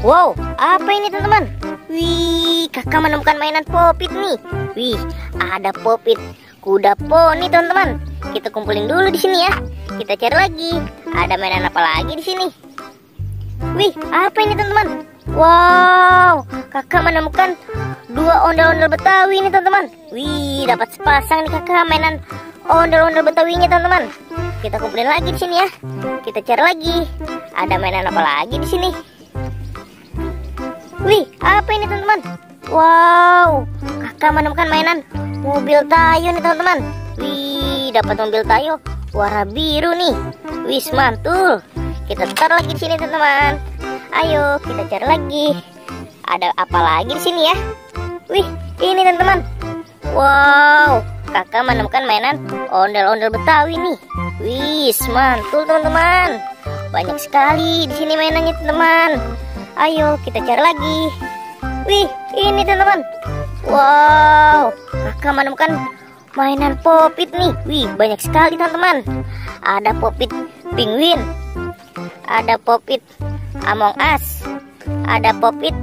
Wow, apa ini teman-teman? Wih, kakak menemukan mainan popit nih. Wih, ada popit kuda poni teman-teman. Kita kumpulin dulu di sini ya. Kita cari lagi. Ada mainan apa lagi di sini? Wih, apa ini teman-teman? Wow, kakak menemukan dua ondel-ondel Betawi nih teman-teman. Wih, dapat sepasang nih kakak mainan ondel-ondel Betawinya teman-teman. Kita kumpulin lagi di sini ya. Kita cari lagi. Ada mainan apa lagi di sini? Wih, apa ini teman-teman? Wow, kakak menemukan mainan mobil Tayo nih teman-teman. Wih, dapat mobil Tayo warna biru nih. Wih, mantul. Kita taruh lagi di sini teman-teman. Ayo kita cari lagi. Ada apa lagi di sini ya? Wih, ini teman-teman. Wow, kakak menemukan mainan ondel-ondel Betawi nih. Wih, mantul teman-teman. Banyak sekali di sini mainannya teman-teman. Ayo kita cari lagi. Wih, ini teman-teman. Wow, kakak menemukan mainan popit nih. Wih, banyak sekali teman-teman. Ada popit penguin, ada popit Among Us, ada popit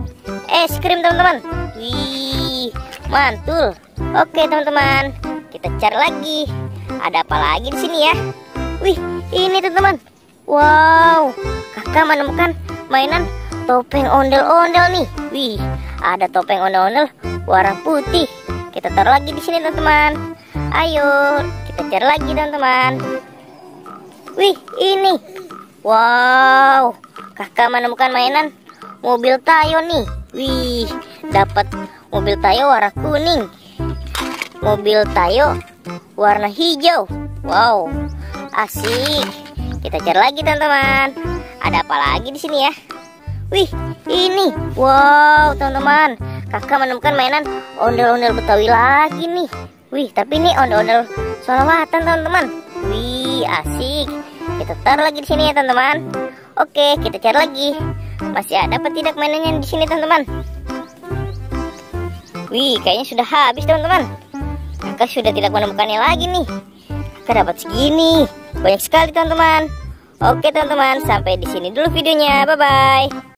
es krim teman-teman. Wih, mantul. Oke teman-teman, kita cari lagi. Ada apa lagi di sini ya? Wih, ini teman-teman. Wow, kakak menemukan mainan topeng ondel-ondel nih. Wih, ada topeng ondel-ondel warna putih. Kita taruh lagi di sini teman-teman. Ayo kita cari lagi teman-teman. Wih, ini. Wow, kakak menemukan mainan mobil Tayo nih. Wih, dapat mobil Tayo warna kuning, mobil Tayo warna hijau. Wow, asik. Kita cari lagi teman-teman. Ada apa lagi di sini ya? Wih, ini. Wow, teman-teman, kakak menemukan mainan ondel-ondel Betawi lagi nih. Wih, tapi ini ondel-ondel Solawatan teman-teman. Wih, asik. Kita taruh lagi di sini ya teman-teman. Oke, kita cari lagi. Masih ada apa tidak mainannya di sini teman-teman? Wih, kayaknya sudah habis teman-teman. Kakak sudah tidak menemukannya lagi nih. Kakak dapat segini. Banyak sekali teman-teman. Oke teman-teman, sampai di sini dulu videonya. Bye-bye.